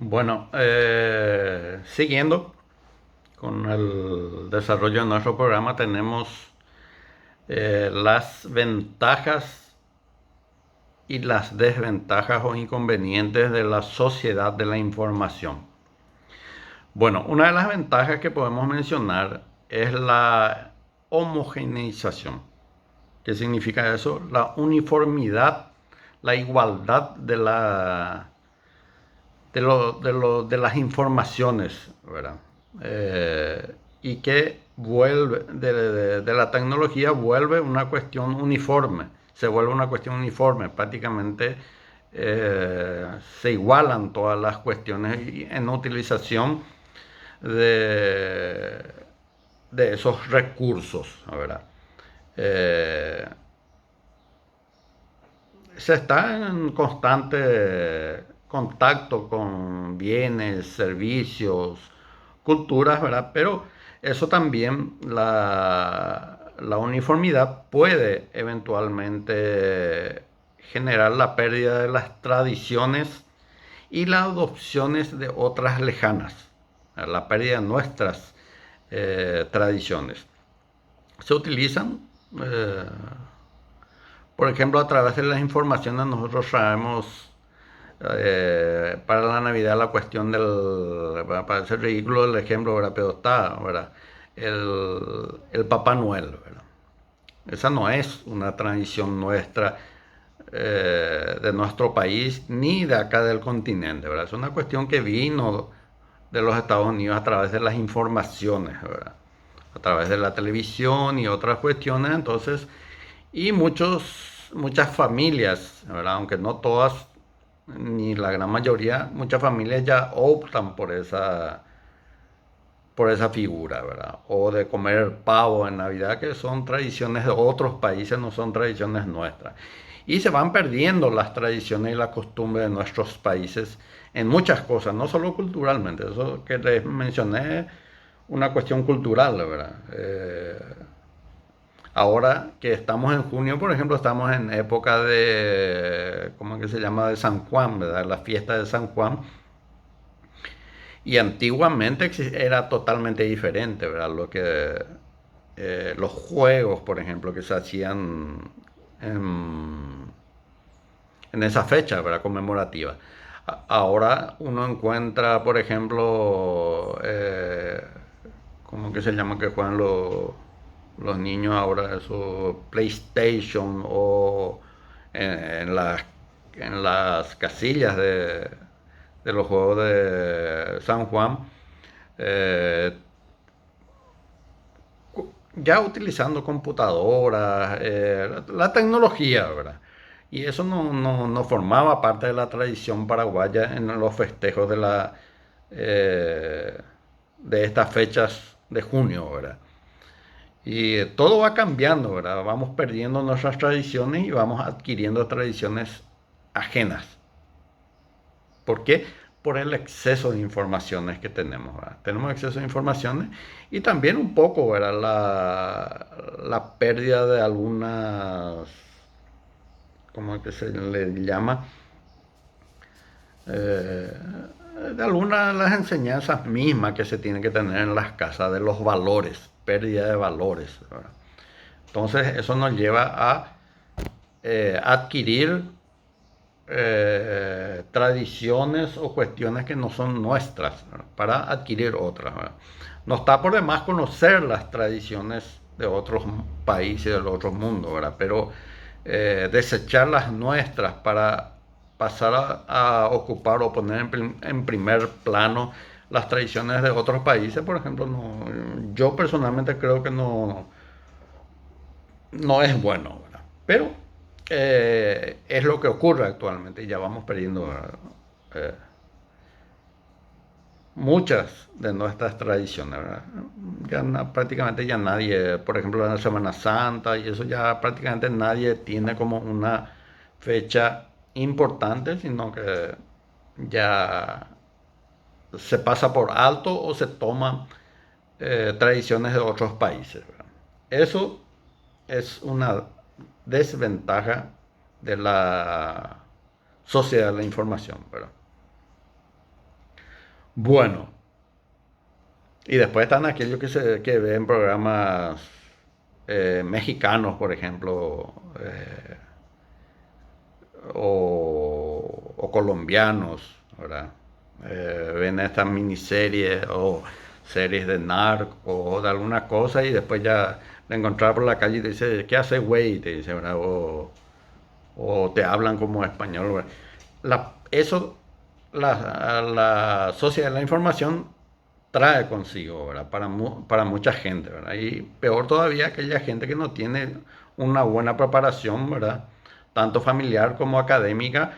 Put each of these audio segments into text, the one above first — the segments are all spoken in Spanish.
Bueno, siguiendo con el desarrollo de nuestro programa, tenemos las ventajas y las desventajas o inconvenientes de la sociedad de la información. Bueno, una de las ventajas que podemos mencionar es la homogeneización. ¿Qué significa eso? La uniformidad, la igualdad de las informaciones, ¿verdad? Y que vuelve, de la tecnología vuelve una cuestión uniforme, se vuelve una cuestión uniforme, prácticamente se igualan todas las cuestiones en utilización de, de esos recursos, ¿verdad? Eh, Se está en constante contacto con bienes, servicios, culturas, ¿verdad? Pero eso también, la uniformidad puede eventualmente generar la pérdida de las tradiciones y las adopciones de otras lejanas, la pérdida de nuestras tradiciones. Se utilizan por ejemplo, a través de las informaciones nosotros sabemos para la Navidad la cuestión del, parece ridículo el ejemplo, ¿verdad? Pero está, ¿verdad? El Papá Noel, ¿verdad? Esa no es una tradición nuestra, de nuestro país, ni de acá del continente, ¿verdad? Es una cuestión que vino de los Estados Unidos a través de las informaciones, ¿verdad? A través de la televisión y otras cuestiones, entonces, y muchas familias, ¿verdad? Aunque no todas, ni la gran mayoría, muchas familias ya optan por esa figura, ¿verdad? O de comer pavo en Navidad, que son tradiciones de otros países, no son tradiciones nuestras. Y se van perdiendo las tradiciones y las costumbres de nuestros países en muchas cosas, no solo culturalmente. Eso que les mencioné, una cuestión cultural, ¿verdad? Ahora que estamos en junio, por ejemplo, estamos en época de, ¿cómo es que se llama? De San Juan, ¿verdad? La fiesta de San Juan. Y antiguamente era totalmente diferente, ¿verdad? Los juegos, por ejemplo, que se hacían en, en esa fecha, ¿verdad? Conmemorativa. Ahora uno encuentra, por ejemplo, ¿cómo que se llama que juegan los niños ahora? Eso, PlayStation o en, en las, en las casillas de los juegos de San Juan, eh, ya utilizando computadoras, la tecnología, ¿verdad? Y eso no formaba parte de la tradición paraguaya en los festejos eh, de estas fechas de junio, ¿verdad? Y todo va cambiando, ¿verdad? Vamos perdiendo nuestras tradiciones y vamos adquiriendo tradiciones ajenas. ¿Por qué? Por el exceso de informaciones que tenemos, ¿verdad? Tenemos exceso de informaciones y también un poco, ¿verdad? La pérdida de algunas, ¿cómo es que se le llama? Eh, de algunas de las enseñanzas mismas que se tienen que tener en las casas, de los valores, pérdida de valores, ¿verdad? Entonces eso nos lleva a adquirir tradiciones o cuestiones que no son nuestras, ¿verdad? Para adquirir otras, ¿verdad? No está por demás conocer las tradiciones de otros países, de otros mundos, ¿verdad? Pero desechar las nuestras para pasar a ocupar o poner en primer plano las tradiciones de otros países, por ejemplo, no, yo personalmente creo que no es bueno, ¿verdad? Pero es lo que ocurre actualmente y ya vamos perdiendo eh, muchas de nuestras tradiciones, ¿verdad? Ya prácticamente ya nadie, por ejemplo, la Semana Santa y eso ya prácticamente nadie tiene como una fecha importante, sino que ya se pasa por alto o se toman tradiciones de otros países, ¿verdad? Eso es una desventaja de la sociedad de la información, ¿verdad? Bueno, y después están aquellos que ven programas mexicanos, por ejemplo, o colombianos, ¿verdad? Ven estas miniseries o series de narco o de alguna cosa y después ya le encontraba por la calle y te dice, ¿qué hace güey? Te dice, ¿verdad? O te hablan como español, ¿verdad? Eso, la sociedad de la información trae consigo, ¿verdad? Para mucha gente, ¿verdad? Y peor todavía aquella gente que no tiene una buena preparación, ¿verdad? Tanto familiar como académica,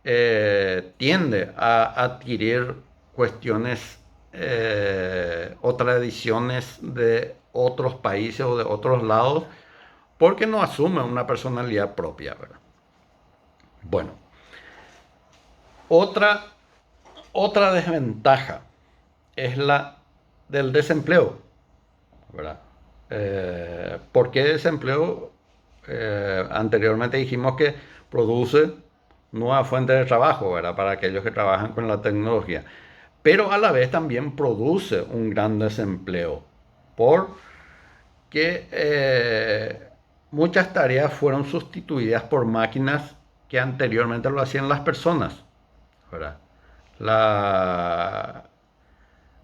tiende a adquirir cuestiones o tradiciones de otros países o de otros lados porque no asume una personalidad propia, ¿verdad? Bueno, otra, otra desventaja es la del desempleo, ¿verdad? ¿Por qué desempleo? Anteriormente dijimos que produce nuevas fuentes de trabajo, ¿verdad? Para aquellos que trabajan con la tecnología. Pero a la vez también produce un gran desempleo, porque muchas tareas fueron sustituidas por máquinas que anteriormente lo hacían las personas, ¿verdad? La,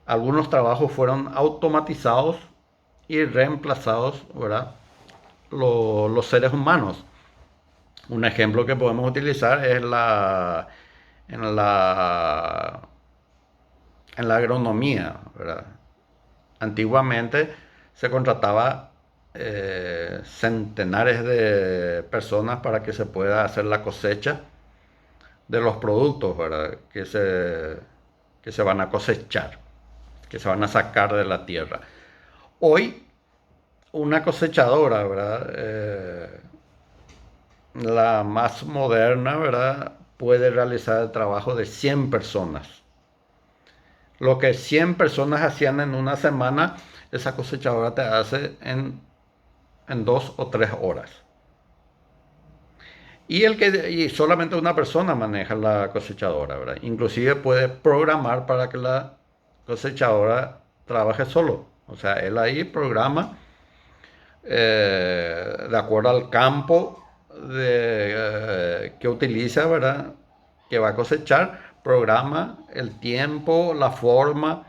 Algunos trabajos fueron automatizados y reemplazados, ¿verdad? Los seres humanos. Un ejemplo que podemos utilizar es en la, en la agronomía, ¿verdad? Antiguamente se contrataba centenares de personas para que se pueda hacer la cosecha de los productos, ¿verdad? Que se van a cosechar, que se van a sacar de la tierra. Hoy, una cosechadora, ¿verdad? La más moderna, ¿verdad? Puede realizar el trabajo de 100 personas. Lo que 100 personas hacían en una semana, esa cosechadora te hace en 2 o 3 horas. Y solamente una persona maneja la cosechadora, ¿verdad? Inclusive puede programar para que la cosechadora trabaje solo. O sea, él ahí programa de acuerdo al campo que utiliza, ¿verdad? Que va a cosechar, programa el tiempo, la forma,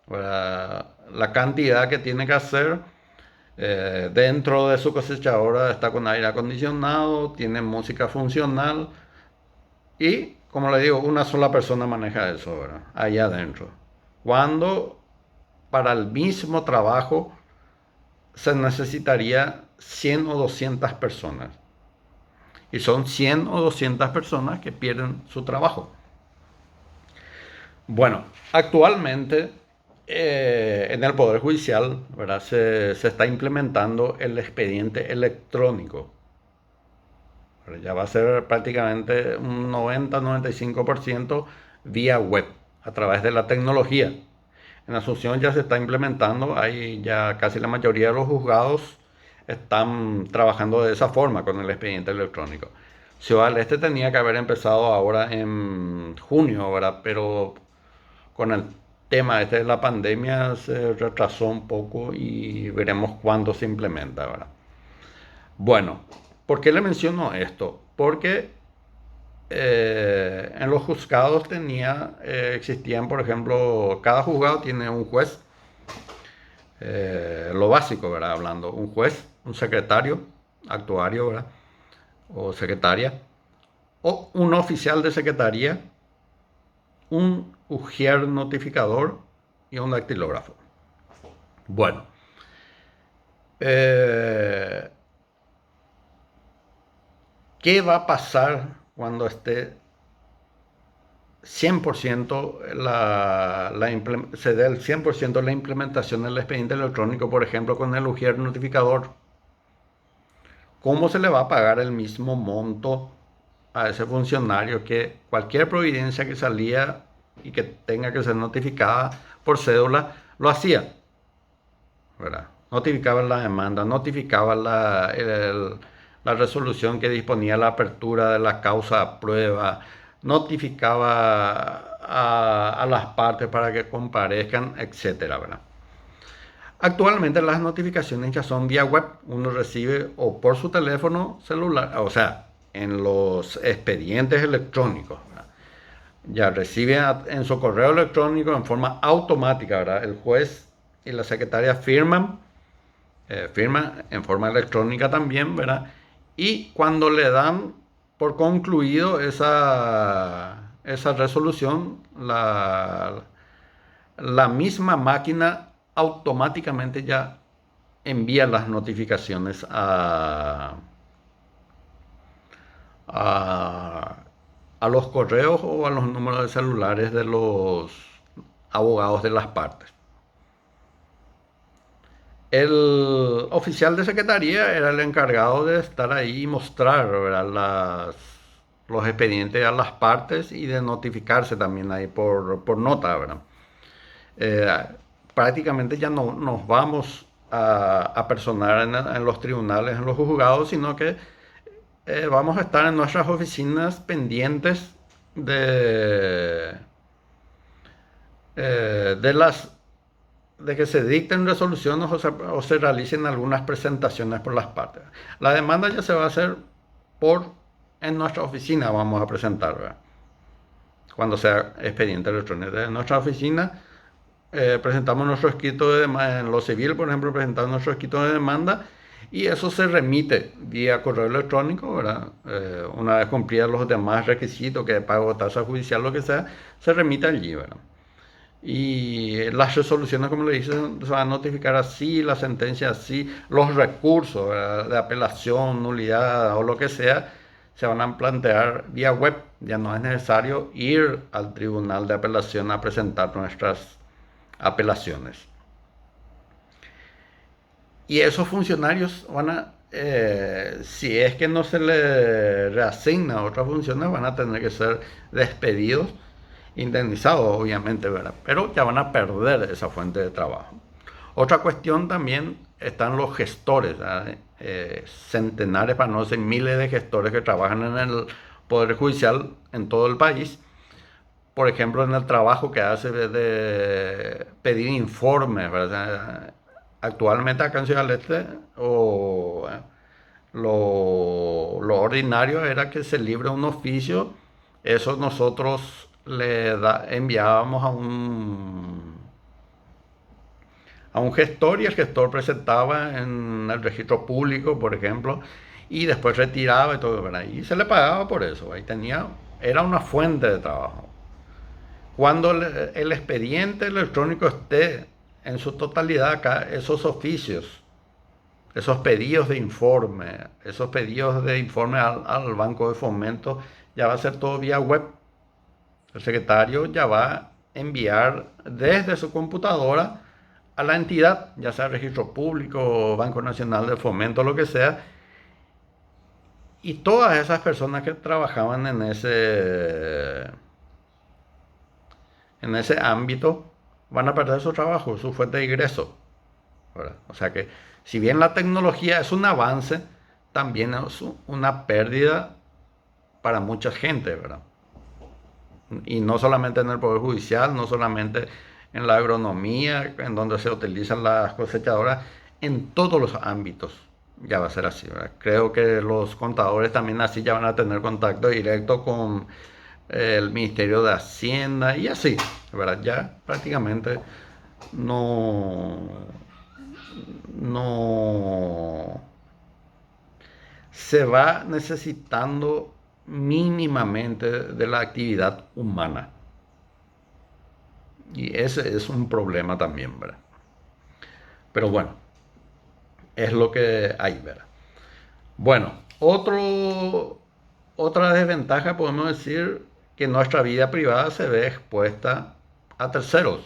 ¿verdad? La cantidad que tiene que hacer. Dentro de su cosechadora está con aire acondicionado, tiene música funcional y, como le digo, una sola persona maneja eso, ¿verdad? Allá adentro. Cuando para el mismo trabajo se necesitaría 100 o 200 personas. Y son 100 o 200 personas que pierden su trabajo. Bueno, actualmente en el Poder Judicial, ¿verdad? Se está implementando el expediente electrónico. Ya va a ser prácticamente un 90-95% vía web, a través de la tecnología. En Asunción ya se está implementando, ahí ya casi la mayoría de los juzgados están trabajando de esa forma con el expediente electrónico. Ciudad del Este tenía que haber empezado ahora en junio, ¿verdad? Pero con el tema este de la pandemia se retrasó un poco y veremos cuándo se implementa, ¿verdad? Bueno, ¿por qué le menciono esto? Porque en los juzgados existían, por ejemplo, cada juzgado tiene un juez, lo básico, ¿verdad? Hablando, un juez, un secretario, actuario, ¿verdad? O secretaria, o un oficial de secretaría, un ujier notificador y un dactilógrafo. Bueno, eh, ¿qué va a pasar cuando esté 100% se dé el 100% de la implementación del expediente electrónico, por ejemplo, con el ujier notificador? ¿Cómo se le va a pagar el mismo monto a ese funcionario que cualquier providencia que salía y que tenga que ser notificada por cédula lo hacía? ¿Verdad? Notificaba la demanda, notificaba la resolución que disponía la apertura de la causa a prueba, notificaba a las partes para que comparezcan, etcétera, ¿verdad? Actualmente las notificaciones ya son vía web. Uno recibe o por su teléfono celular, o sea, en los expedientes electrónicos, ¿verdad? Ya recibe en su correo electrónico en forma automática, ¿verdad? El juez y la secretaria firman en forma electrónica también, ¿verdad? Y cuando le dan por concluido esa resolución, la misma máquina automáticamente ya envía las notificaciones a, a los correos o a los números de celulares de los abogados de las partes. El oficial de secretaría era el encargado de estar ahí y mostrar, ¿verdad?, los expedientes a las partes y de notificarse también ahí por nota, ¿verdad? Eh, Prácticamente ya no nos vamos a personar en los tribunales, en los juzgados, sino que vamos a estar en nuestras oficinas pendientes de las de que se dicten resoluciones o se realicen algunas presentaciones por las partes. La demanda ya se va a hacer por en nuestra oficina, vamos a presentar, ¿verdad? Cuando sea expediente electrónico. En nuestra oficina presentamos nuestro escrito de demanda, en lo civil, por ejemplo, presentamos nuestro escrito de demanda y eso se remite vía correo electrónico, ¿verdad? Una vez cumplidos los demás requisitos, que pago tasa judicial, lo que sea, se remite allí, ¿verdad? Y las resoluciones, como le dije, se van a notificar así, la sentencia así, los recursos, ¿verdad?, de apelación, nulidad o lo que sea, se van a plantear vía web. Ya no es necesario ir al tribunal de apelación a presentar nuestras apelaciones. Y esos funcionarios van a, si es que no se les reasigna otras funciones, van a tener que ser despedidos, indemnizados obviamente, ¿verdad? Pero ya van a perder esa fuente de trabajo. Otra cuestión también están los gestores, ¿verdad? Centenares, para no decir miles de gestores que trabajan en el Poder Judicial en todo el país. Por ejemplo, en el trabajo que hace de pedir informes, ¿verdad? Actualmente acá en Ciudad del Este, lo ordinario era que se libre un oficio. Eso nosotros enviábamos a un gestor y el gestor presentaba en el registro público, por ejemplo, y después retiraba y todo, ¿verdad? Y se le pagaba por eso. Ahí era una fuente de trabajo. Cuando el expediente electrónico esté en su totalidad acá, esos oficios, esos pedidos de informe al Banco de Fomento, ya va a ser todo vía web. El secretario ya va a enviar desde su computadora a la entidad, ya sea Registro Público, Banco Nacional de Fomento, lo que sea, y todas esas personas que trabajaban en ese ámbito van a perder su trabajo, su fuente de ingreso, ¿verdad? O sea que si bien la tecnología es un avance, también es una pérdida para mucha gente, ¿verdad? Y no solamente en el Poder Judicial, no solamente en la agronomía, en donde se utilizan las cosechadoras, en todos los ámbitos ya va a ser así, ¿verdad? Creo que los contadores también así ya van a tener contacto directo con el Ministerio de Hacienda y así, ¿verdad? Ya prácticamente no, no se va necesitando mínimamente de la actividad humana. Y ese es un problema también, ¿verdad? Pero bueno, es lo que hay, ¿verdad? Bueno, otra desventaja podemos decir que nuestra vida privada se ve expuesta a terceros,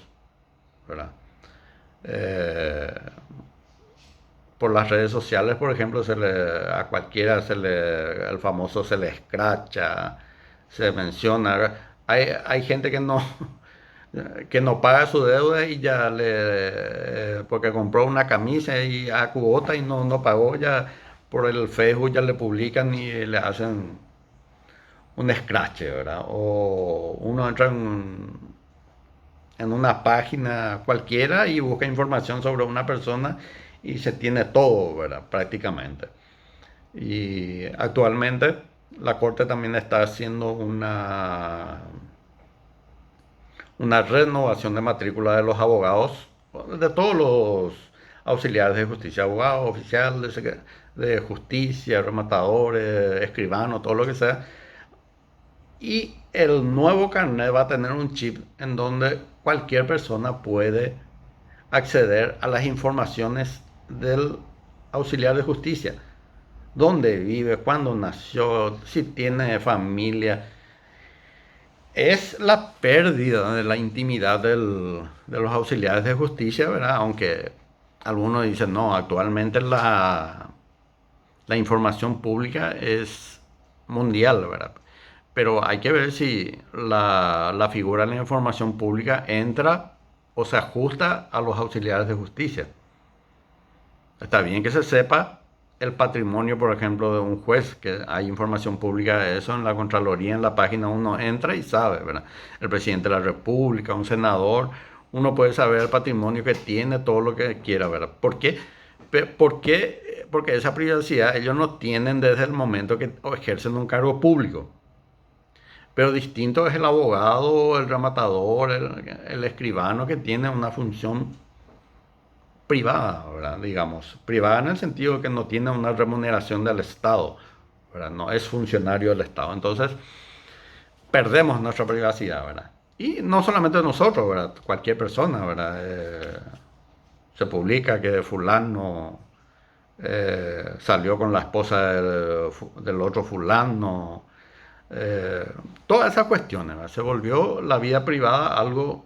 ¿verdad? Eh, por las redes sociales, por ejemplo, a cualquiera el famoso se le escracha, se menciona. Hay gente que no paga su deuda y ya porque compró una camisa y a cuota y no pagó, ya por el Facebook ya le publican y le hacen un scratch, ¿verdad? O uno entra en una página cualquiera y busca información sobre una persona y se tiene todo, ¿verdad? Prácticamente. Y actualmente la Corte también está haciendo una renovación de matrícula de los abogados, de todos los auxiliares de justicia, abogados, oficiales de justicia, rematadores, escribanos, todo lo que sea. Y el nuevo carnet va a tener un chip en donde cualquier persona puede acceder a las informaciones del auxiliar de justicia. Dónde vive, cuándo nació, si tiene familia. Es la pérdida de la intimidad de los auxiliares de justicia, ¿verdad? Aunque algunos dicen, no, actualmente la información pública es mundial, ¿verdad? Pero hay que ver si la figura de la información pública entra o se ajusta a los auxiliares de justicia. Está bien que se sepa el patrimonio, por ejemplo, de un juez, que hay información pública de eso en la Contraloría, en la página uno entra y sabe, ¿verdad? El presidente de la República, un senador, uno puede saber el patrimonio que tiene, todo lo que quiera, ¿verdad? ¿Por qué? ¿Por qué? Porque esa privacidad ellos no tienen desde el momento que ejercen un cargo público. Pero distinto es el abogado, el rematador, el escribano que tiene una función privada, ¿verdad? Digamos, privada en el sentido de que no tiene una remuneración del Estado, ¿verdad? No es funcionario del Estado. Entonces, perdemos nuestra privacidad, ¿verdad? Y no solamente nosotros, ¿verdad? Cualquier persona, ¿verdad? Se publica que fulano salió con la esposa del otro fulano. eh, Todas esas cuestiones, ¿verdad? Se volvió la vida privada algo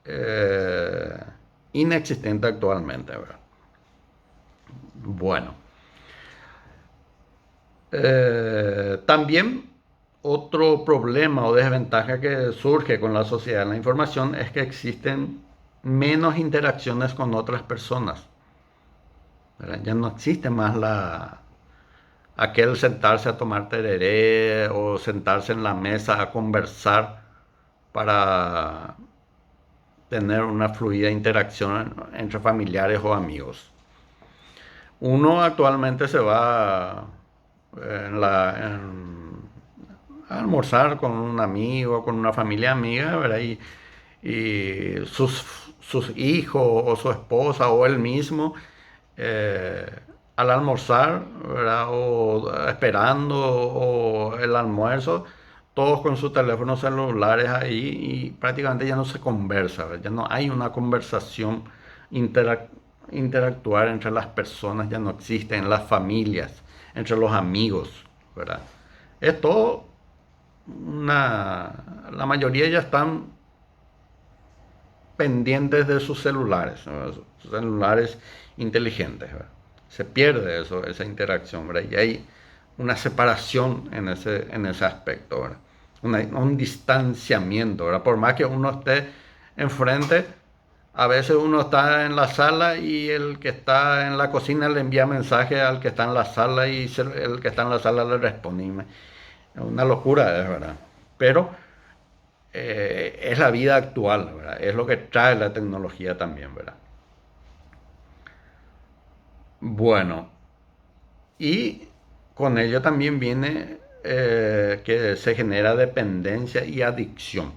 eh, inexistente actualmente, ¿verdad? Bueno, también otro problema o desventaja que surge con la sociedad de la información es que existen menos interacciones con otras personas, ¿verdad? Ya no existe más aquel sentarse a tomar tereré o sentarse en la mesa a conversar para tener una fluida interacción entre familiares o amigos. Uno actualmente se va a almorzar con un amigo, con una familia amiga, ¿verdad? Y sus hijos o su esposa o él mismo eh, al almorzar, ¿verdad? O esperando o el almuerzo, todos con sus teléfonos celulares ahí y prácticamente ya no se conversa, ¿verdad? Ya no hay una conversación interac- interactuar entre las personas, ya no existe en las familias, entre los amigos, ¿verdad? Es todo la mayoría ya están pendientes de sus celulares, ¿no? Sus celulares inteligentes, ¿verdad? Se pierde eso, esa interacción, ¿verdad? Y hay una separación en ese aspecto, ¿verdad? Un distanciamiento, ¿verdad? Por más que uno esté enfrente, a veces uno está en la sala y el que está en la cocina le envía mensaje al que está en la sala y el que está en la sala le responde. Es una locura, es verdad. Pero es la vida actual, ¿verdad? Es lo que trae la tecnología también, ¿verdad? Bueno, y con ello también viene que se genera dependencia y adicción.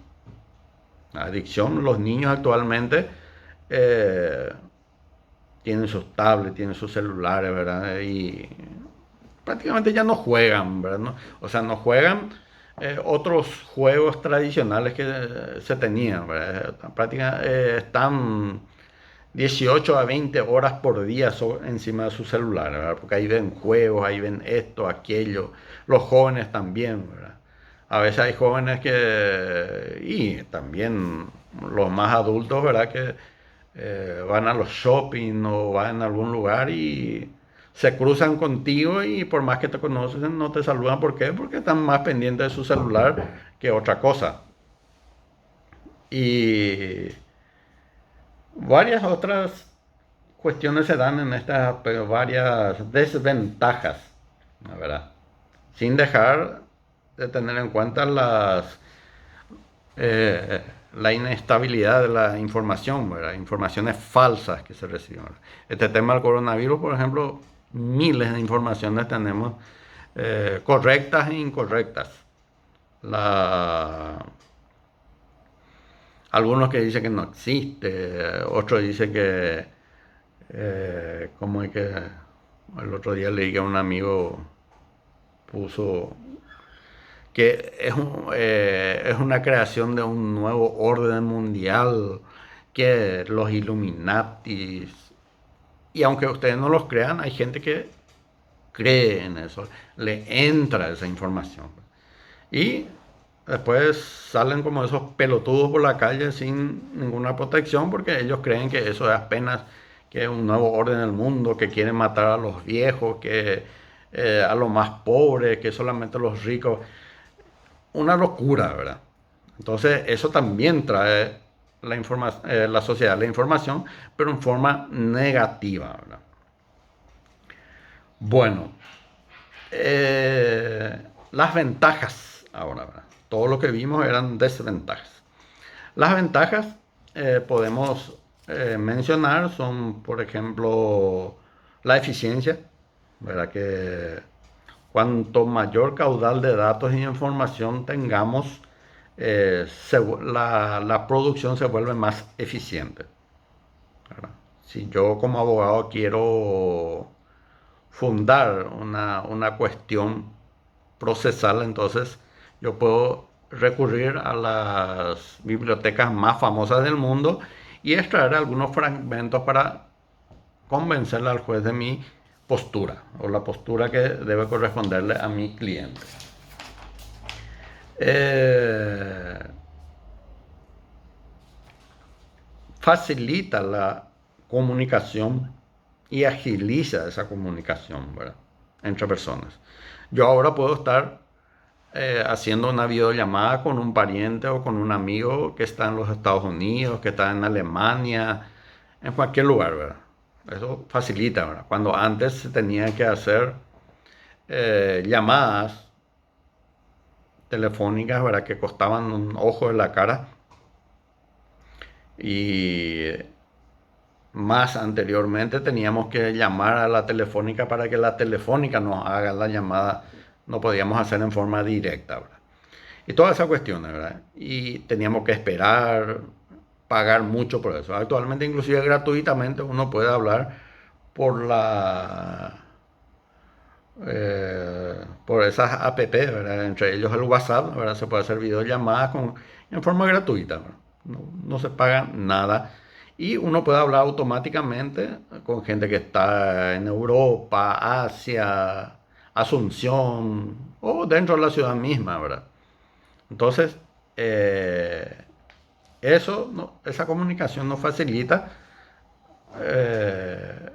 La adicción, los niños actualmente eh, tienen sus tablets, tienen sus celulares, ¿verdad? Y prácticamente ya no juegan, ¿verdad? O sea, no juegan otros juegos tradicionales que se tenían, ¿verdad? Prácticamente están 18 a 20 horas por día encima de su celular, ¿verdad? Porque ahí ven juegos, ahí ven esto, aquello, los jóvenes también, ¿verdad? A veces hay jóvenes y también los más adultos, ¿verdad? Que van a los shopping o van a algún lugar y se cruzan contigo y por más que te conocen no te saludan. ¿Por qué? Porque están más pendientes de su celular que otra cosa. Y varias otras cuestiones se dan en estas, pero varias desventajas, la verdad. Sin dejar de tener en cuenta eh, la inestabilidad de la información, ¿verdad? Informaciones falsas que se reciben, ¿verdad? Este tema del coronavirus, por ejemplo, miles de informaciones tenemos, correctas e incorrectas. La, Algunos que dicen que no existe, otros dicen que, como es que el otro día leí que un amigo puso que es una creación de un nuevo orden mundial, que los Illuminatis, y aunque ustedes no los crean, hay gente que cree en eso, le entra esa información. Y después salen como esos pelotudos por la calle sin ninguna protección porque ellos creen que eso es apenas que es un nuevo orden del mundo, que quieren matar a los viejos, que a los más pobres, que solamente los ricos. Una locura, ¿verdad? Entonces eso también trae la sociedad la información, pero en forma negativa, ¿verdad? Bueno, las ventajas ahora, ¿verdad? Todo lo que vimos eran desventajas. Las ventajas podemos mencionar son, por ejemplo, la eficiencia, ¿verdad? Que cuanto mayor caudal de datos y información tengamos, la producción se vuelve más eficiente, ¿verdad? Si yo como abogado quiero fundar una cuestión procesal, entonces yo puedo recurrir a las bibliotecas más famosas del mundo y extraer algunos fragmentos para convencerle al juez de mi postura o la postura que debe corresponderle a mi cliente. Eh, Facilita la comunicación y agiliza esa comunicación, ¿verdad? Entre personas. Yo ahora puedo estar haciendo una videollamada con un pariente o con un amigo que está en los Estados Unidos, que está en Alemania, en cualquier lugar, ¿verdad? Eso facilita, ¿verdad? Cuando antes se tenía que hacer llamadas telefónicas, ¿verdad? Que costaban un ojo de la cara y más anteriormente teníamos que llamar a la telefónica para que la telefónica nos haga la llamada, no podíamos hacer en forma directa, ¿verdad? Y todas esas cuestiones, ¿verdad? Y teníamos que esperar, pagar mucho por eso. Actualmente, inclusive gratuitamente, uno puede hablar por por esas app, ¿verdad? Entre ellos el WhatsApp, ¿verdad? Se puede hacer videollamadas en forma gratuita, ¿verdad? No se paga nada. Y uno puede hablar automáticamente con gente que está en Europa, Asia, Asunción o dentro de la ciudad misma, ¿verdad? Entonces, esa comunicación nos facilita eh,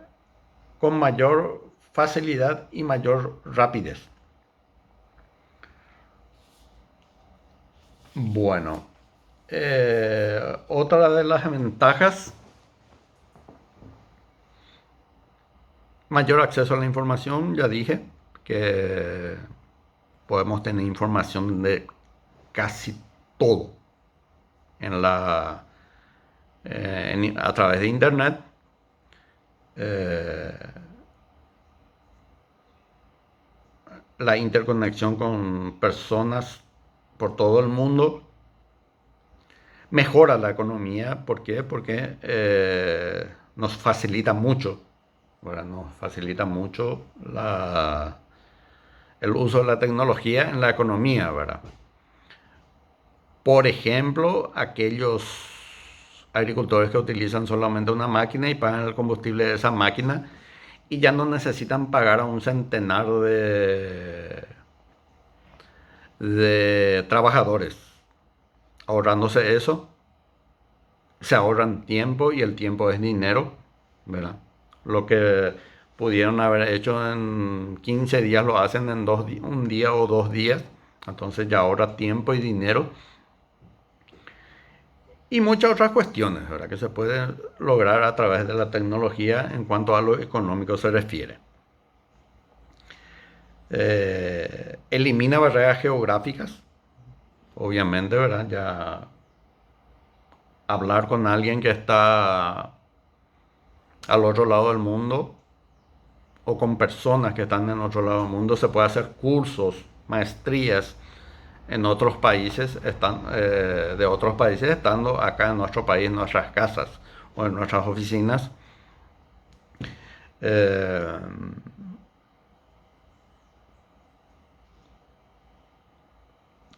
con mayor facilidad y mayor rapidez. Bueno, otra de las ventajas, mayor acceso a la información, ya dije que podemos tener información de casi todo en a través de internet. Eh, la interconexión con personas por todo el mundo mejora la economía. ¿Por qué? Porque nos facilita mucho, ¿verdad? Nos facilita mucho el uso de la tecnología en la economía, ¿verdad? Por ejemplo, aquellos agricultores que utilizan solamente una máquina y pagan el combustible de esa máquina y ya no necesitan pagar a un centenar de trabajadores. Ahorrándose eso, se ahorran tiempo y el tiempo es dinero, ¿verdad? Lo que pudieron haber hecho en 15 días lo hacen en un día o 2 días. Entonces ya ahorra tiempo y dinero y muchas otras cuestiones, ¿verdad? Que se pueden lograr a través de la tecnología en cuanto a lo económico se refiere. Elimina barreras geográficas, obviamente, ¿verdad? Ya hablar con alguien que está al otro lado del mundo o con personas que están en otro lado del mundo, se puede hacer cursos, maestrías en otros países, de otros países, estando acá en nuestro país, en nuestras casas o en nuestras oficinas. Eh,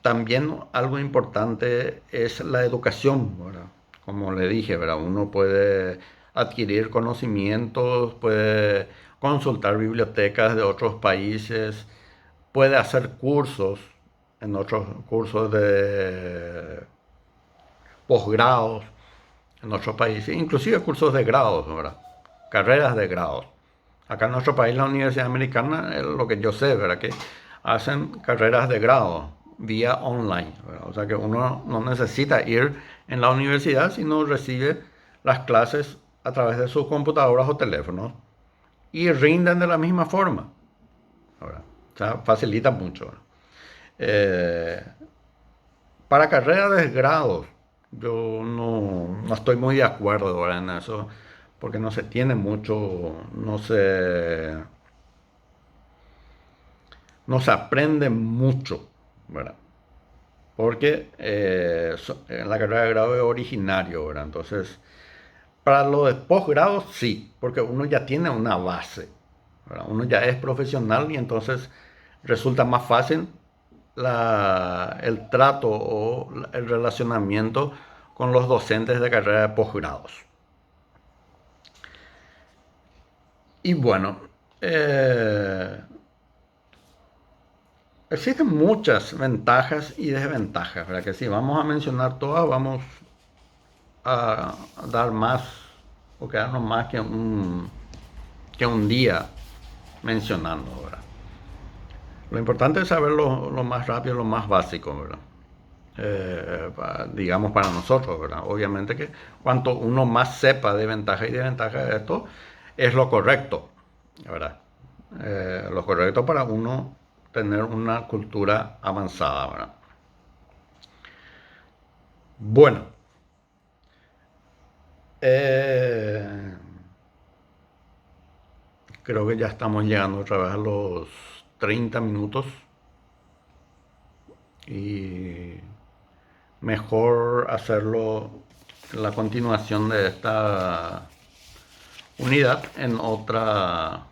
También algo importante es la educación, ¿verdad? Como le dije, ¿verdad? Uno puede adquirir conocimientos, puede consultar bibliotecas de otros países, puede hacer cursos en otros cursos de posgrados en otros países, inclusive cursos de grados, ¿verdad? Carreras de grados. Acá en nuestro país, la Universidad Americana, es lo que yo sé, ¿verdad? Que hacen carreras de grado vía online, ¿verdad? O sea que uno no necesita ir en la universidad, sino recibe las clases a través de sus computadoras o teléfonos y rinden de la misma forma, ¿verdad? O sea, facilita mucho, ¿verdad? Eh, para carreras de grado, yo no estoy muy de acuerdo, ¿verdad? En eso, porque no se tiene mucho, no se aprende mucho, ¿verdad? Porque en la carrera de grado es originario, ¿verdad? Entonces, para lo de posgrado, sí, porque uno ya tiene una base, ¿verdad? Uno ya es profesional y entonces resulta más fácil el trato o el relacionamiento con los docentes de carrera de posgrados. Y bueno, eh, existen muchas ventajas y desventajas, ¿verdad? Que si vamos a mencionar todas, vamos a dar más o quedarnos más que un día mencionando, ¿verdad? Lo importante es saber lo más rápido, lo más básico, ¿verdad? Digamos para nosotros, ¿verdad? Obviamente que cuanto uno más sepa de ventaja y desventaja de esto, es lo correcto, ¿verdad? Lo correcto para uno tener una cultura avanzada, ¿verdad? Bueno, eh, creo que ya estamos llegando otra vez a los 30 minutos y mejor hacerlo la continuación de esta unidad en otra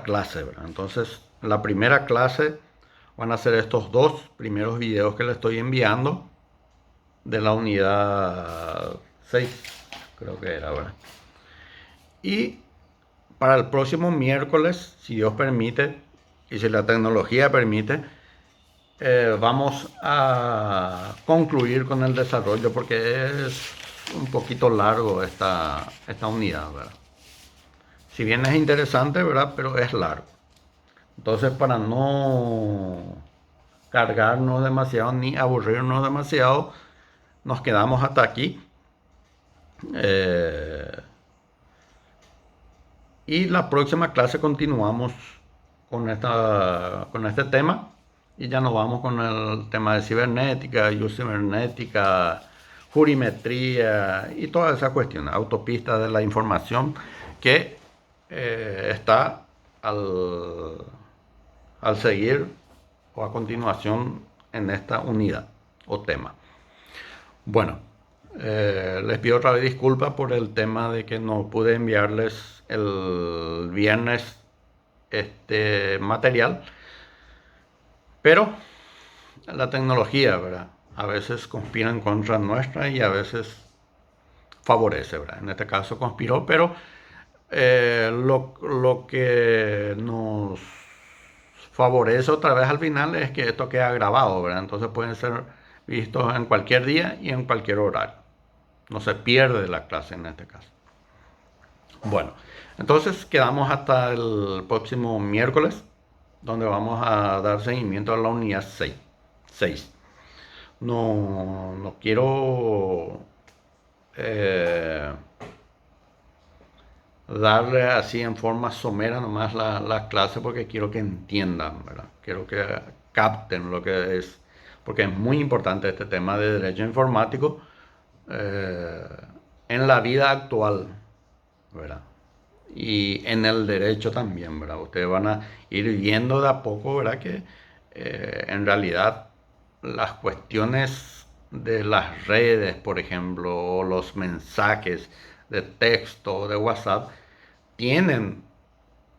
clase, ¿verdad? Entonces, la primera clase van a ser estos dos primeros videos que le estoy enviando de la unidad 6, creo que era, ¿verdad? Y para el próximo miércoles, si Dios permite y si la tecnología permite, vamos a concluir con el desarrollo porque es un poquito largo esta unidad, ¿verdad? Si bien es interesante, ¿verdad? Pero es largo. Entonces, para no cargarnos demasiado ni aburrirnos demasiado, nos quedamos hasta aquí. Eh, y la próxima clase continuamos con este tema y ya nos vamos con el tema de cibernética, cibernética, jurimetría y todas esas cuestiones, autopistas de la información que está al, al seguir o a continuación en esta unidad o tema. Bueno, les pido otra vez disculpas por el tema de que no pude enviarles el viernes este material, pero la tecnología, ¿verdad? A veces conspira en contra nuestra y a veces favorece, ¿verdad? En este caso conspiró, pero lo que nos favorece otra vez al final es que esto queda grabado, ¿verdad? Entonces pueden ser vistos en cualquier día y en cualquier horario. No se pierde la clase en este caso. Bueno, entonces quedamos hasta el próximo miércoles, donde vamos a dar seguimiento a la unidad 6. No quiero eh, darle así en forma somera nomás la clase porque quiero que entiendan, ¿verdad? Quiero que capten lo que es, porque es muy importante este tema de derecho informático eh, en la vida actual, ¿verdad? Y en el derecho también, ¿verdad? Ustedes van a ir viendo de a poco, ¿verdad? Que en realidad las cuestiones de las redes, por ejemplo, o los mensajes de texto o de WhatsApp, tienen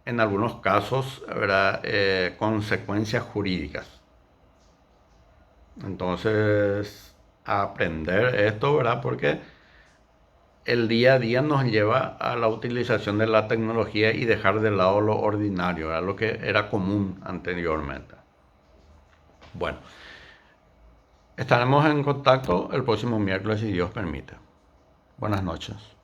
en algunos casos, ¿verdad? Consecuencias jurídicas. Entonces, aprender esto, ¿verdad? Porque el día a día nos lleva a la utilización de la tecnología y dejar de lado lo ordinario, ¿verdad? Lo que era común anteriormente. Bueno, estaremos en contacto el próximo miércoles si Dios permite. Buenas noches.